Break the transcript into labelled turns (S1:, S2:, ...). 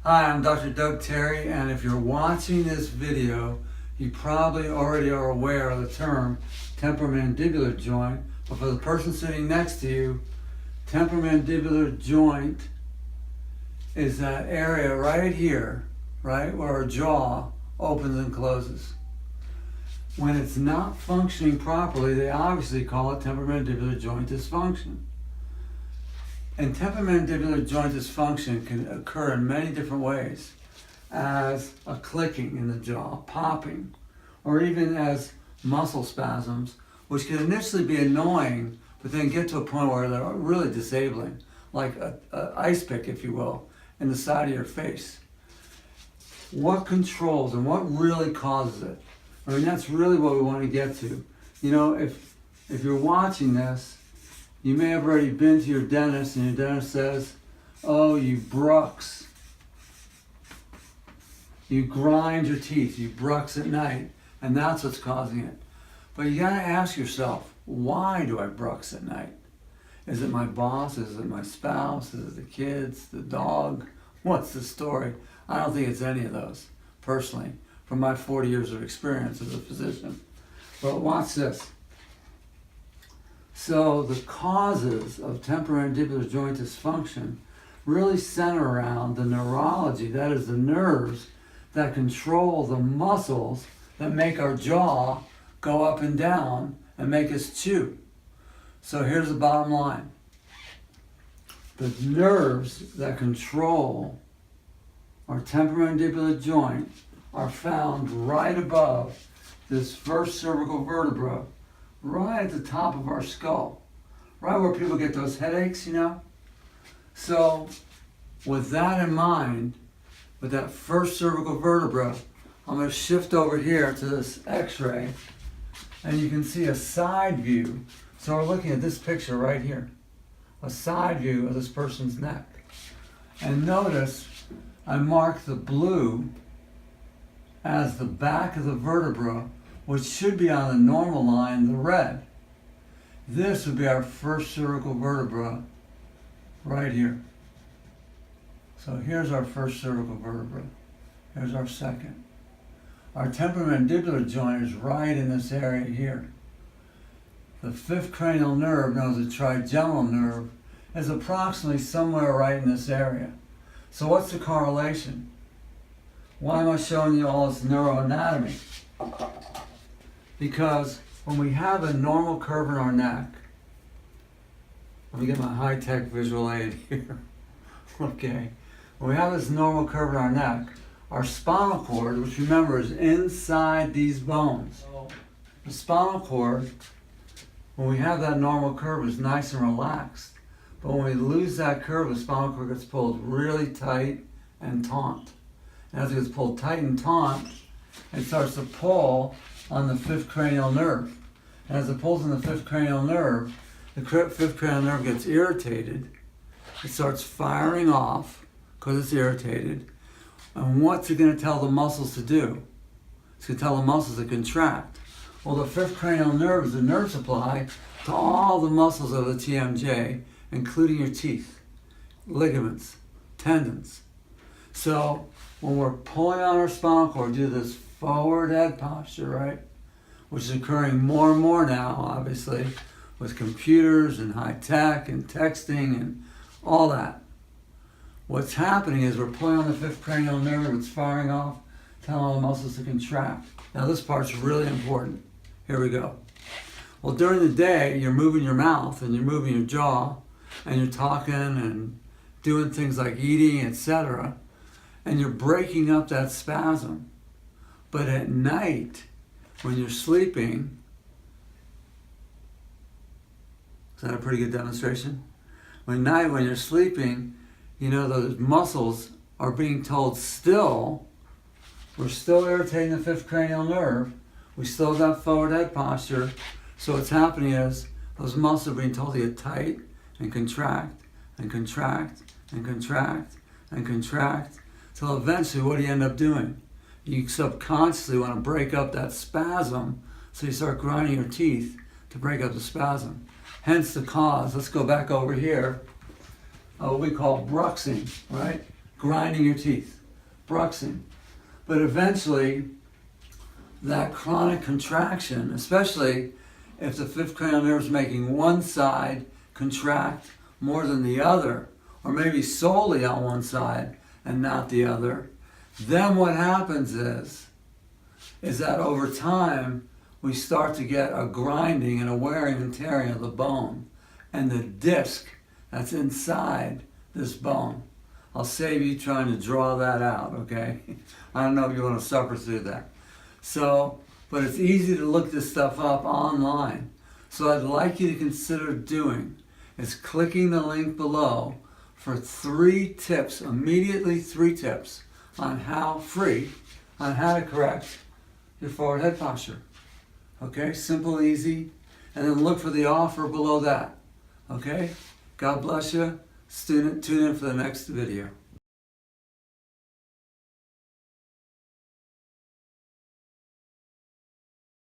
S1: Hi, I'm Dr. Doug Terry, and if you're watching this video, you probably already are aware of the term temporomandibular joint, but for the person sitting next to you, temporomandibular joint is that area right here, right, where our jaw opens and closes. When it's not functioning properly, they obviously call it temporomandibular joint dysfunction. And temporomandibular joint dysfunction can occur in many different ways, as a clicking in the jaw, popping, or even as muscle spasms, which can initially be annoying, but then get to a point where they're really disabling, like an ice pick, if you will, in the side of your face. What controls and what really causes it? I mean, that's really what we want to get to. You know, if you're watching this, you may have already been to your dentist and your dentist says, oh, you brux. You grind your teeth, you brux at night, and that's what's causing it. But you gotta ask yourself, why do I brux at night? Is it my boss? Is it my spouse? Is it the kids, the dog? What's the story? I don't think it's any of those, personally, from my 40 years of experience as a physician. But watch this. So the causes of temporomandibular joint dysfunction really center around the neurology, that is the nerves that control the muscles that make our jaw go up and down and make us chew. So here's the bottom line. The nerves that control our temporomandibular joint are found right above this first cervical vertebra, right at the top of our skull, right where people get those headaches, you know? So with that in mind, with that first cervical vertebra, I'm going to shift over here to this x-ray, and you can see a side view. So we're looking at this picture right here, a side view of this person's neck. And notice I marked the blue as the back of the vertebra, which should be on the normal line, the red. This would be our first cervical vertebra right here. So here's our first cervical vertebra. Here's our second. Our temporomandibular joint is right in this area here. The fifth cranial nerve, known as the trigeminal nerve, is approximately somewhere right in this area. So what's the correlation? Why am I showing you all this neuroanatomy? Because when we have a normal curve in our neck, let me get my high-tech visual aid here. Okay. When we have this normal curve in our neck, our spinal cord, which remember is inside these bones, the spinal cord, when we have that normal curve, is nice and relaxed. But when we lose that curve, the spinal cord gets pulled really tight and taut. And as it gets pulled tight and taut, it starts to pull on the fifth cranial nerve. And as it pulls on the fifth cranial nerve, the fifth cranial nerve gets irritated. It starts firing off because it's irritated. And what's it going to tell the muscles to do? It's going to tell the muscles to contract. Well, the fifth cranial nerve is the nerve supply to all the muscles of the TMJ, including your teeth, ligaments, tendons. So when we're pulling on our spinal cord, do this forward head posture, right? Which is occurring more and more now, obviously, with computers and high tech and texting and all that. What's happening is we're pulling on the fifth cranial nerve, it's firing off, telling all the muscles to contract. Now this part's really important. Here we go. Well, during the day, you're moving your mouth and you're moving your jaw and you're talking and doing things like eating, etc. And you're breaking up that spasm. But at night, when you're sleeping, is that a pretty good demonstration? At night, when you're sleeping, you know, those muscles are being told still, we're still irritating the fifth cranial nerve, we still got forward head posture, so what's happening is those muscles are being told to get tight and contract and contract and contract and contract, till eventually what do you end up doing? You subconsciously want to break up that spasm, so you start grinding your teeth to break up the spasm. Hence the cause. Let's go back over here. What we call bruxing, right? grinding your teeth, bruxing. But eventually, that chronic contraction, especially if the fifth cranial nerve is making one side contract more than the other, or maybe solely on one side and not the other, then what happens is that over time, we start to get a grinding and a wearing and tearing of the bone and the disc that's inside this bone. I'll save you trying to draw that out, okay? I don't know if you want to suffer through that. So, but it's easy to look this stuff up online. So I'd like you to consider doing is clicking the link below for 3 tips, immediately 3 tips on how to correct your forward head posture. Okay, simple, easy, and then look for the offer below that. Okay, God bless you. Tune in for the next video.